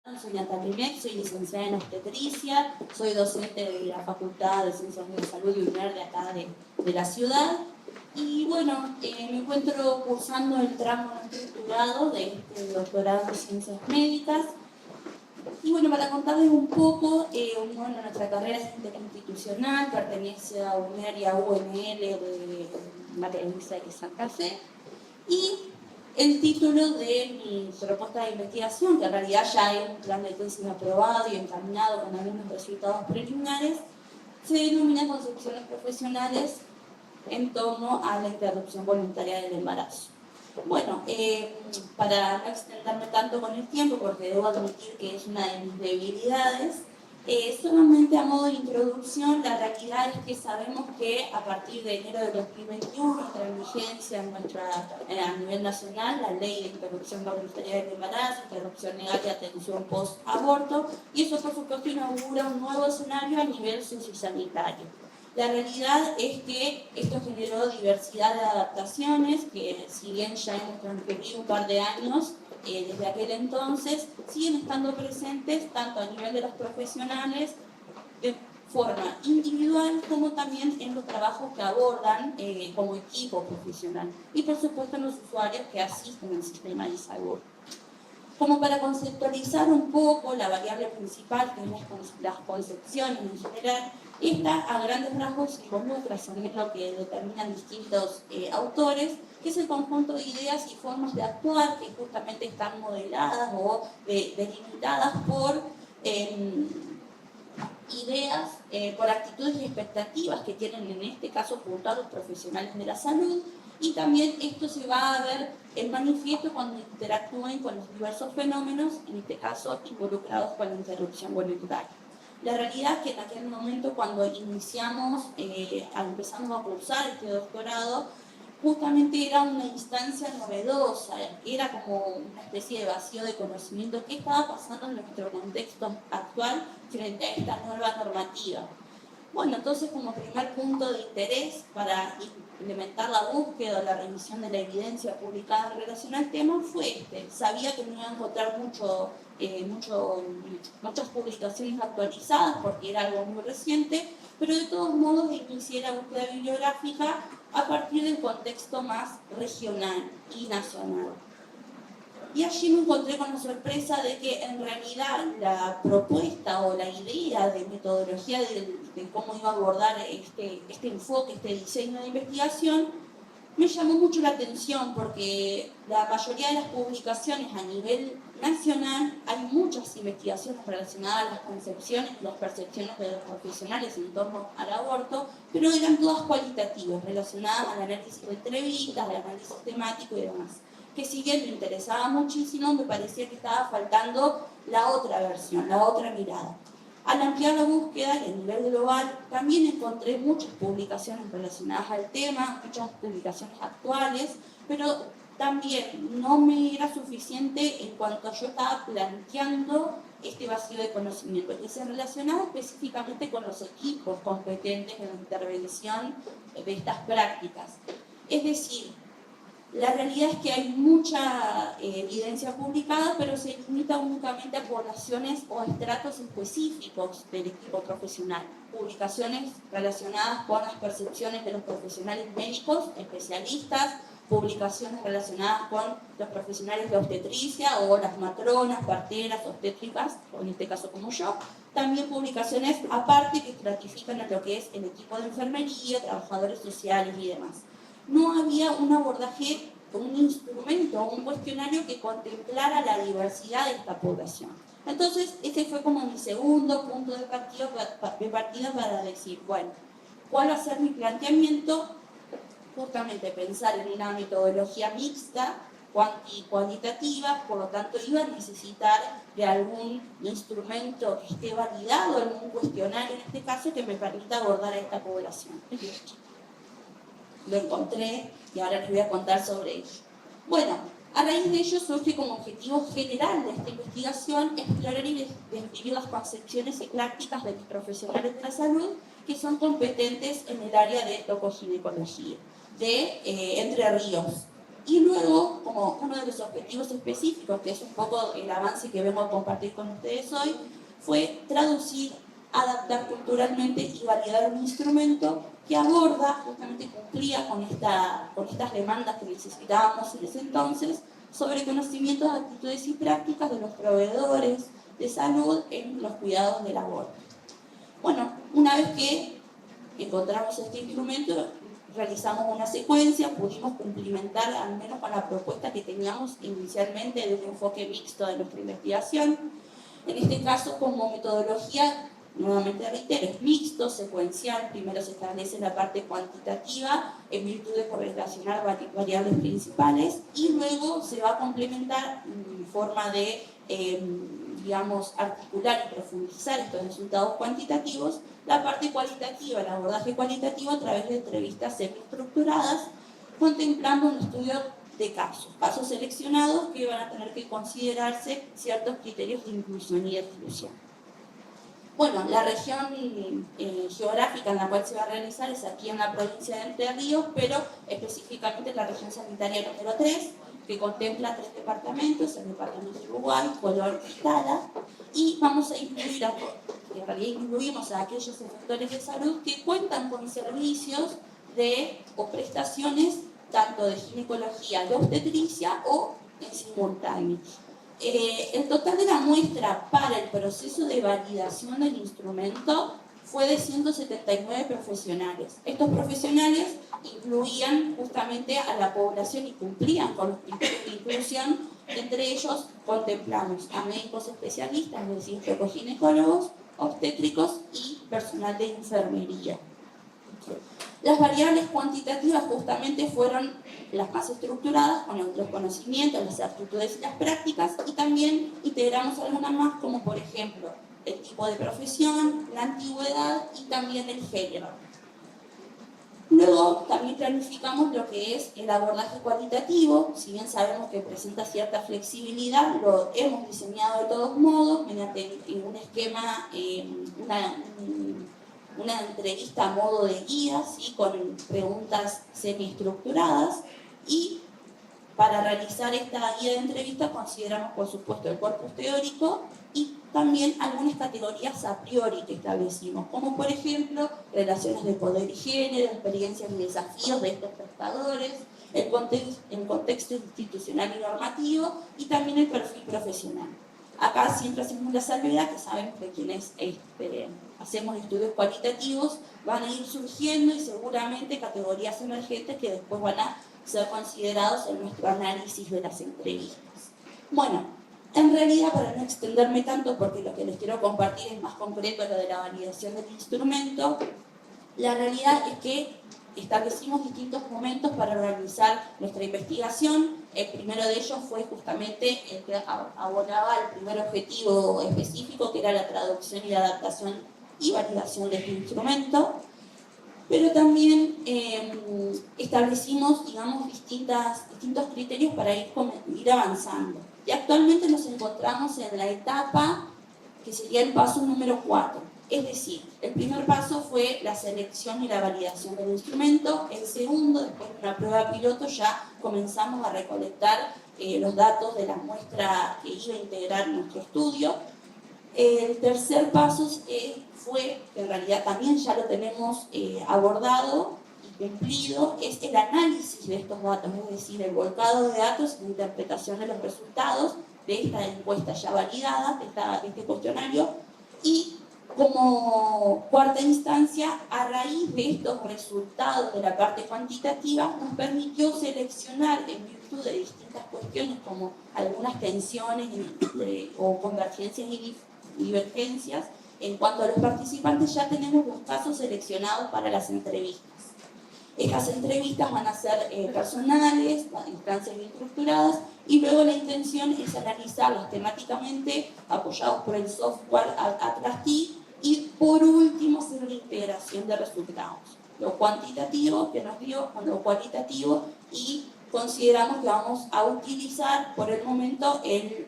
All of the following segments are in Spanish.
Soy Natalia Imet, soy licenciada en obstetricia, soy docente de la Facultad de Ciencias de la Salud y UNER de acá de la ciudad. Y bueno, me encuentro cursando el tramo no estructurado de este doctorado en Ciencias Médicas. Y bueno, para contarles un poco, bueno, nuestra carrera es interinstitucional, pertenece a UNER y a UNL de María Luisa de Santa Fe. Y el título de mi propuesta de investigación, que en realidad ya es un plan de tesis aprobado y encaminado con algunos resultados preliminares, se denomina Concepciones Profesionales en torno a la interrupción voluntaria del embarazo. Bueno, para no extenderme tanto con el tiempo, porque debo admitir que es una de mis debilidades, solamente a modo de introducción, la realidad es que sabemos que a partir de enero de 2021 entra en vigencia a nivel nacional la ley de interrupción voluntaria del embarazo, interrupción legal y atención post-aborto, y eso por supuesto inaugura un nuevo escenario a nivel sociosanitario. La realidad es que esto generó diversidad de adaptaciones que, si bien ya hemos transcurrido un par de años desde aquel entonces, siguen estando presentes tanto a nivel de los profesionales de forma individual como también en los trabajos que abordan como equipo profesional y por supuesto en los usuarios que asisten al sistema de salud. Como para conceptualizar un poco la variable principal, que es las concepciones en general, esta a grandes rasgos se involucra, son lo que determinan distintos autores, que es el conjunto de ideas y formas de actuar que justamente están modeladas o delimitadas por ideas, por actitudes y expectativas que tienen en este caso junto los profesionales de la salud, y también esto se va a ver en manifiesto cuando interactúen con los diversos fenómenos, en este caso involucrados con la interrupción voluntaria. La realidad es que en aquel momento cuando empezamos a cursar este doctorado, justamente era una instancia novedosa, era como una especie de vacío de conocimiento. ¿Qué estaba pasando en nuestro contexto actual frente a esta nueva normativa? Bueno, entonces como primer punto de interés para implementar la búsqueda o la revisión de la evidencia publicada en relación al tema fue este. Sabía que no iba a encontrar muchas publicaciones actualizadas porque era algo muy reciente, pero de todos modos inicié la búsqueda bibliográfica a partir del contexto más regional y nacional. Y allí me encontré con la sorpresa de que en realidad la propuesta o la idea de metodología de cómo iba a abordar este enfoque, este diseño de investigación, me llamó mucho la atención porque la mayoría de las publicaciones a nivel nacional hay muchas investigaciones relacionadas a las concepciones y las percepciones de los profesionales en torno al aborto, pero eran todas cualitativas, relacionadas al análisis de entrevistas, al análisis temático y demás. Que si bien me interesaba muchísimo, me parecía que estaba faltando la otra versión, la otra mirada. Al ampliar la búsqueda y a nivel global, también encontré muchas publicaciones relacionadas al tema, muchas publicaciones actuales, pero también no me era suficiente en cuanto yo estaba planteando este vacío de conocimiento, que se relacionaba específicamente con los equipos competentes en la intervención de estas prácticas. Es decir, la realidad es que hay mucha evidencia publicada, pero se limita únicamente a poblaciones o a estratos específicos del equipo profesional. Publicaciones relacionadas con las percepciones de los profesionales médicos, especialistas, publicaciones relacionadas con los profesionales de obstetricia o las matronas, parteras, obstétricas, o en este caso como yo. También publicaciones aparte que estratifican a lo que es el equipo de enfermería, trabajadores sociales y demás. No había un abordaje, un instrumento, un cuestionario que contemplara la diversidad de esta población. Entonces, ese fue como mi segundo punto de partida para decir, bueno, ¿cuál va a ser mi planteamiento? Justamente pensar en una metodología mixta, cuantitativa, por lo tanto iba a necesitar de algún instrumento que esté validado, algún cuestionario en este caso que me permita abordar a esta población. Lo encontré y ahora les voy a contar sobre ello. Bueno, a raíz de ello surge como objetivo general de esta investigación explorar y describir las concepciones y prácticas de los profesionales de la salud que son competentes en el área de tocoginecología, de Entre Ríos. Y luego, como uno de los objetivos específicos, que es un poco el avance que vengo a compartir con ustedes hoy, fue traducir, adaptar culturalmente y validar un instrumento que aborda, justamente cumplía con estas demandas que necesitábamos en ese entonces, sobre conocimientos, actitudes y prácticas de los proveedores de salud en los cuidados del aborto. Bueno, una vez que encontramos este instrumento, realizamos una secuencia, pudimos cumplimentar al menos con la propuesta que teníamos inicialmente de un enfoque mixto de nuestra investigación. En este caso, como metodología, nuevamente reitero, es mixto, secuencial. Primero se establece la parte cuantitativa en virtud de correlacionar variables principales y luego se va a complementar en forma de, digamos, articular y profundizar estos resultados cuantitativos, la parte cualitativa, el abordaje cualitativo a través de entrevistas semiestructuradas, contemplando un estudio de casos seleccionados que van a tener que considerarse ciertos criterios de inclusión y de exclusión. Bueno, la región geográfica en la cual se va a realizar es aquí en la provincia de Entre Ríos, pero específicamente en la región sanitaria número 3, que contempla 3 departamentos, el departamento de Uruguay, Colón y Tala, y vamos a incluir, en realidad incluimos a aquellos efectores de salud que cuentan con servicios o prestaciones tanto de ginecología, de obstetricia o en simultáneo. El total de la muestra para el proceso de validación del instrumento fue de 179 profesionales. Estos profesionales incluían justamente a la población y cumplían con los criterios de inclusión. Entre ellos contemplamos a médicos especialistas, es decir, ginecólogos, obstétricos y personal de enfermería. Las variables cuantitativas justamente fueron las más estructuradas con los conocimientos, las aptitudes y las prácticas, y también integramos algunas más como por ejemplo el tipo de profesión, la antigüedad y también el género. Luego también planificamos lo que es el abordaje cualitativo. Si bien sabemos que presenta cierta flexibilidad, lo hemos diseñado de todos modos mediante un esquema, una entrevista a modo de guía, ¿sí? Con preguntas semiestructuradas, y para realizar esta guía de entrevista consideramos por supuesto el corpus teórico y también algunas categorías a priori que establecimos, como por ejemplo relaciones de poder y género, experiencias y desafíos de estos prestadores, el contexto institucional y normativo y también el perfil profesional. Acá siempre hacemos la salvedad que sabemos que quienes hacemos estudios cualitativos van a ir surgiendo y seguramente categorías emergentes que después van a ser considerados en nuestro análisis de las entrevistas. Bueno, en realidad, para no extenderme tanto, porque lo que les quiero compartir es más concreto lo de la validación del instrumento, la realidad es que establecimos distintos momentos para realizar nuestra investigación. El primero de ellos fue justamente el que abordaba el primer objetivo específico, que era la traducción y la adaptación y validación del instrumento. Pero también establecimos, digamos, distintos criterios para ir avanzando. Y actualmente nos encontramos en la etapa que sería el paso número 4. Es decir, el primer paso fue la selección y la validación del instrumento. El segundo, después de una prueba piloto, ya comenzamos a recolectar los datos de la muestra que iba a integrar nuestro estudio. El tercer paso fue, en realidad también ya lo tenemos abordado y cumplido, es el análisis de estos datos, es decir, el volcado de datos y la interpretación de los resultados de esta encuesta ya validada, de este cuestionario, y como cuarta instancia, a raíz de estos resultados de la parte cuantitativa, nos permitió seleccionar en virtud de distintas cuestiones como algunas tensiones o convergencias y divergencias. En cuanto a los participantes, ya tenemos los casos seleccionados para las entrevistas. Estas entrevistas van a ser personales, instancias bien estructuradas, y luego la intención es analizarlas temáticamente, apoyados por el software Atlas-T, y por último hacer la integración de resultados. Lo cuantitativo que nos dio con lo cualitativo, y consideramos que vamos a utilizar por el momento el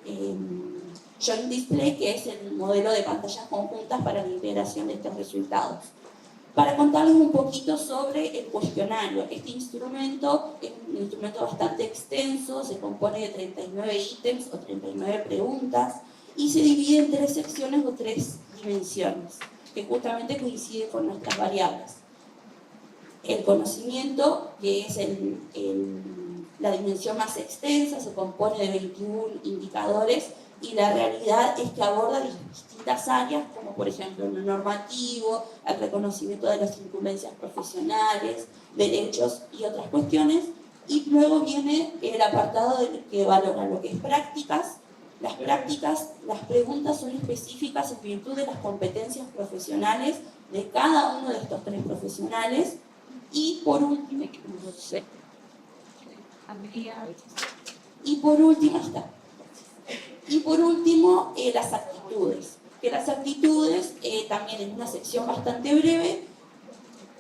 Joint Display, que es el modelo de pantallas conjuntas para la integración de estos resultados. Para contarles un poquito sobre el cuestionario, este instrumento un instrumento bastante extenso, se compone de 39 ítems o 39 preguntas y se divide en 3 secciones o 3 dimensiones que justamente coinciden con nuestras variables. El conocimiento, que es la dimensión más extensa, se compone de 21 indicadores y la realidad es que aborda distintas áreas, como por ejemplo lo normativo, el reconocimiento de las incumbencias profesionales, derechos y otras cuestiones. Y luego viene el apartado que valora lo que es prácticas. Las preguntas son específicas en virtud de las competencias profesionales de cada uno de estos 3 profesionales. Y por último, las actitudes. Que las actitudes, también en una sección bastante breve,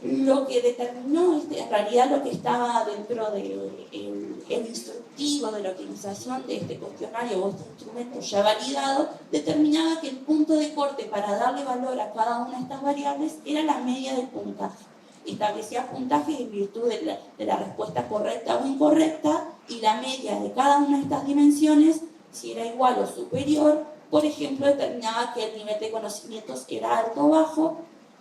lo que determinó, en realidad lo que estaba dentro del instructivo de la utilización de este cuestionario o este instrumento ya validado, determinaba que el punto de corte para darle valor a cada una de estas variables era la media del puntaje. Establecía puntajes en virtud de la respuesta correcta o incorrecta y la media de cada una de estas dimensiones, si era igual o superior, por ejemplo, determinaba que el nivel de conocimientos era alto o bajo,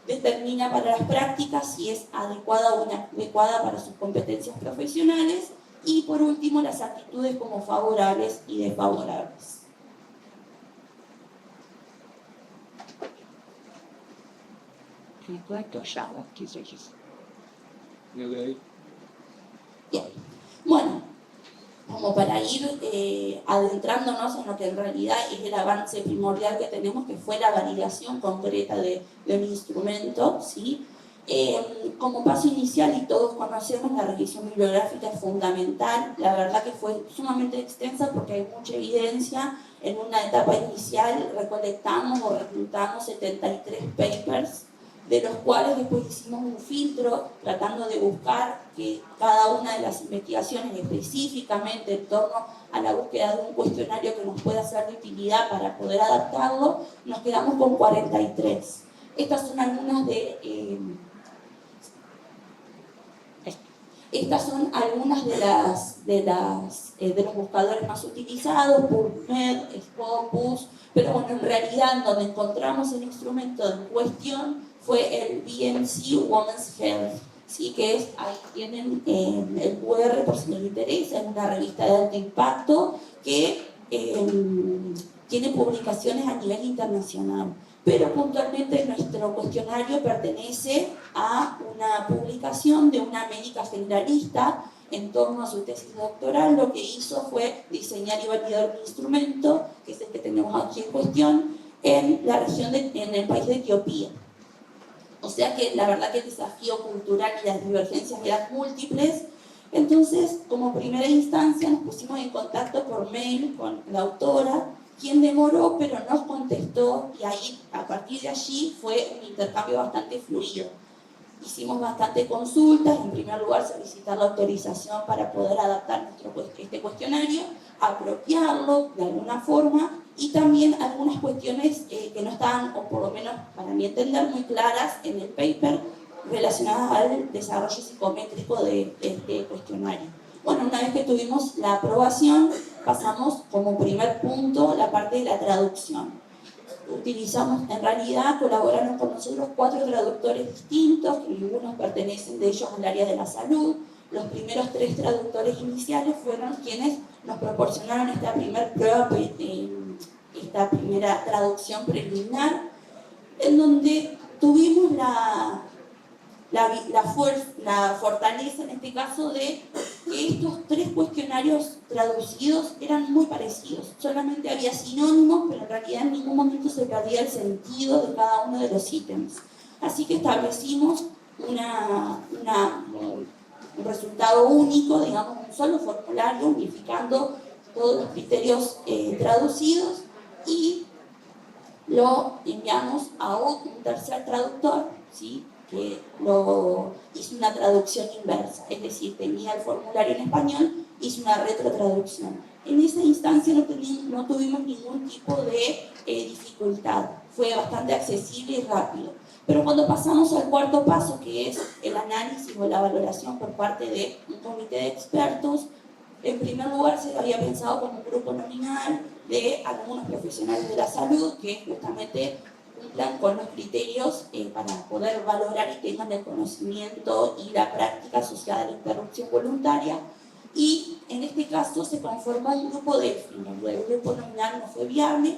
determina para las prácticas si es adecuada o inadecuada para sus competencias profesionales y por último las actitudes como favorables y desfavorables. Bien. Bueno, como para ir adentrándonos en lo que en realidad es el avance primordial que tenemos, que fue la validación concreta de un instrumento, ¿sí? Como paso inicial, y todos conocemos, la revisión bibliográfica es fundamental. La verdad que fue sumamente extensa porque hay mucha evidencia. En una etapa inicial recolectamos o reclutamos 73 papers, de los cuales después hicimos un filtro tratando de buscar que cada una de las investigaciones específicamente en torno a la búsqueda de un cuestionario que nos pueda ser de utilidad para poder adaptarlo. Nos quedamos con 43. Estas son algunas de los buscadores más utilizados, PubMed, Scopus, pero bueno, en realidad donde encontramos el instrumento en cuestión fue el BMC Women's Health, ¿sí? Que es, ahí tienen el QR por si les interesa, es una revista de alto impacto que tiene publicaciones a nivel internacional. Pero puntualmente nuestro cuestionario pertenece a una publicación de una médica generalista en torno a su tesis doctoral. Lo que hizo fue diseñar y validar un instrumento, que es el que tenemos aquí en cuestión, en el país de Etiopía. O sea que la verdad que el desafío cultural y las divergencias eran múltiples. Entonces, como primera instancia, nos pusimos en contacto por mail con la autora, quien demoró, pero nos contestó, y ahí, a partir de allí, fue un intercambio bastante fluido. Hicimos bastantes consultas, en primer lugar solicitar la autorización para poder adaptar este cuestionario, apropiarlo de alguna forma, y también algunas cuestiones que no estaban, o por lo menos para mi entender, muy claras en el paper relacionadas al desarrollo psicométrico de este cuestionario. Bueno, una vez que tuvimos la aprobación, pasamos como primer punto la parte de la traducción. Utilizamos, en realidad, colaboraron con nosotros 4 traductores distintos, que ninguno pertenecen de ellos al área de la salud. Los primeros 3 traductores iniciales fueron quienes nos proporcionaron esta primera prueba, esta primera traducción preliminar, en donde tuvimos la fortaleza, en este caso, de que estos 3 cuestionarios traducidos eran muy parecidos. Solamente había sinónimos, pero en realidad en ningún momento se perdía el sentido de cada uno de los ítems. Así que establecimos un resultado único, digamos, un solo formulario, unificando todos los criterios traducidos, y lo enviamos a un tercer traductor, ¿sí? Que lo hizo una traducción inversa, es decir, tenía el formulario en español, hizo una retrotraducción. En esa instancia no tuvimos ningún tipo de dificultad dificultad, fue bastante accesible y rápido. Pero cuando pasamos al cuarto paso, que es el análisis o la valoración por parte de un comité de expertos, en primer lugar se había pensado como un grupo nominal de algunos profesionales de la salud que justamente cumplan con los criterios para poder valorar y tengan el conocimiento y la práctica asociada a la interrupción voluntaria. Y en este caso se conformó un grupo Delphi, donde el grupo nominal no fue viable,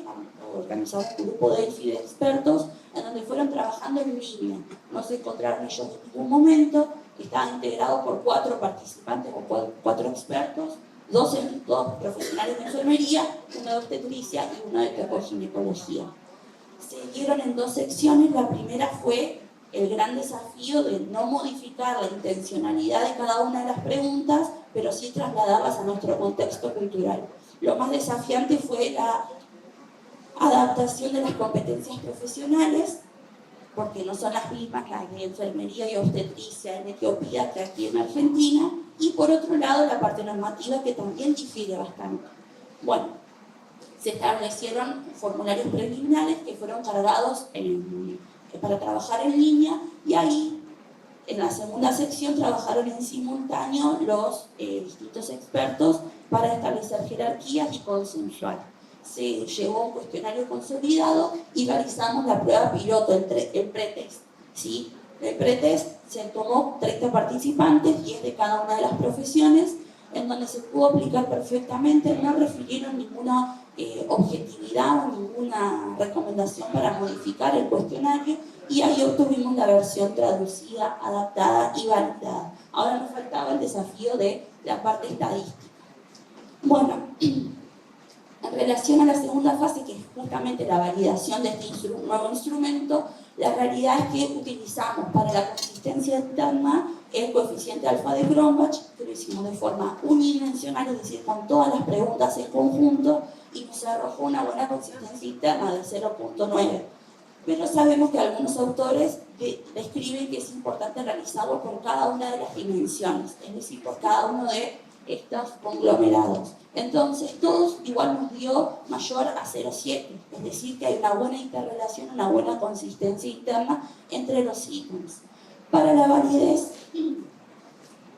organizamos un grupo Delphi de expertos en donde fueron trabajando en línea. No se encontraron ellos en ningún momento, estaban integrados por 4 participantes o 4 expertos, 2 profesionales de enfermería, 1 de obstetricia y 1 de ginecología. Se dieron en 2 secciones. La primera fue el gran desafío de no modificar la intencionalidad de cada una de las preguntas, pero sí trasladarlas a nuestro contexto cultural. Lo más desafiante fue la adaptación de las competencias profesionales, porque no son las mismas las de enfermería y obstetricia en Etiopía que aquí en Argentina, y por otro lado la parte normativa, que también difiere bastante. Bueno, se establecieron formularios preliminares que fueron cargados para trabajar en línea, y ahí en la segunda sección trabajaron en simultáneo los distintos expertos para establecer jerarquías y consensuar. Se llevó un cuestionario consolidado y realizamos la prueba piloto, el pretest, ¿sí? El pretest se tomó 30 participantes, 10 de cada una de las profesiones, en donde se pudo aplicar perfectamente. No refirieron ninguna objetividad o ninguna recomendación para modificar el cuestionario, y ahí obtuvimos la versión traducida, adaptada y validada. Ahora nos faltaba el desafío de la parte estadística. Bueno, en relación a la segunda fase, que es justamente la validación de este nuevo instrumento, la realidad es que utilizamos para la consistencia interna el coeficiente alfa de Cronbach, que lo hicimos de forma unidimensional, es decir, con todas las preguntas en conjunto, y nos arrojó una buena consistencia interna de 0.9. Pero sabemos que algunos autores describen que es importante realizarlo por cada una de las dimensiones, es decir, por cada uno de estos conglomerados. Entonces, todos igual nos dio mayor a 0,7, es decir, que hay una buena interrelación, una buena consistencia interna entre los ítems. Para la validez,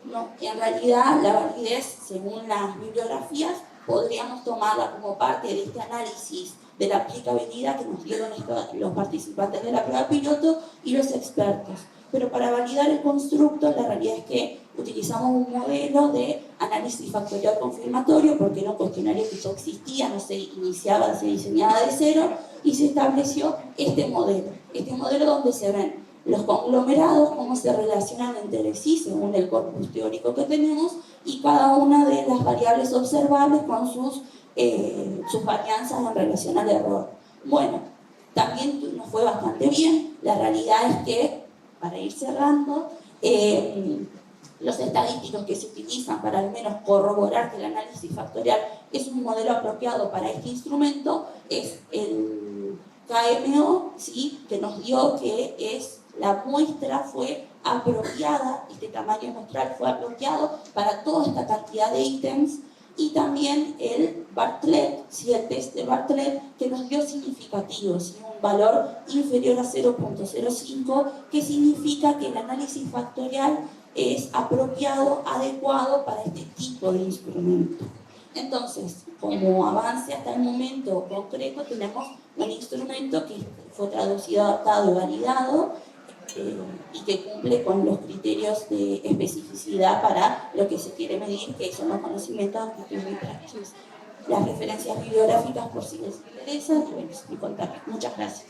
no, en realidad la validez, según las bibliografías, podríamos tomarla como parte de este análisis de la aplicabilidad que nos dieron los participantes de la prueba piloto y los expertos. Pero para validar el constructo, la realidad es que utilizamos un modelo de análisis factorial confirmatorio, porque era un cuestionario que ya existía, no se iniciaba, se diseñaba de cero, y se estableció este modelo donde se ven los conglomerados, cómo se relacionan entre sí según el corpus teórico que tenemos, y cada una de las variables observables con sus varianzas en relación al error. Bueno, también nos fue bastante bien. La realidad es que, para ir cerrando, los estadísticos que se utilizan para al menos corroborar que el análisis factorial es un modelo apropiado para este instrumento es el KMO, ¿sí? Que nos dio que la muestra fue apropiada, este tamaño muestral fue apropiado para toda esta cantidad de ítems, y también el Bartlett, ¿sí? El test de Bartlett, que nos dio significativos, ¿sí? Un valor inferior a 0.05, que significa que el análisis factorial es apropiado, adecuado para este tipo de instrumento. Entonces, como avance hasta el momento concreto, tenemos un instrumento que fue traducido, adaptado y validado, y que cumple con los criterios de especificidad para lo que se quiere medir, que son los conocimientos, actitudes y prácticas. Las referencias bibliográficas, por si les interesa, y bueno, mi contacto. Muchas gracias.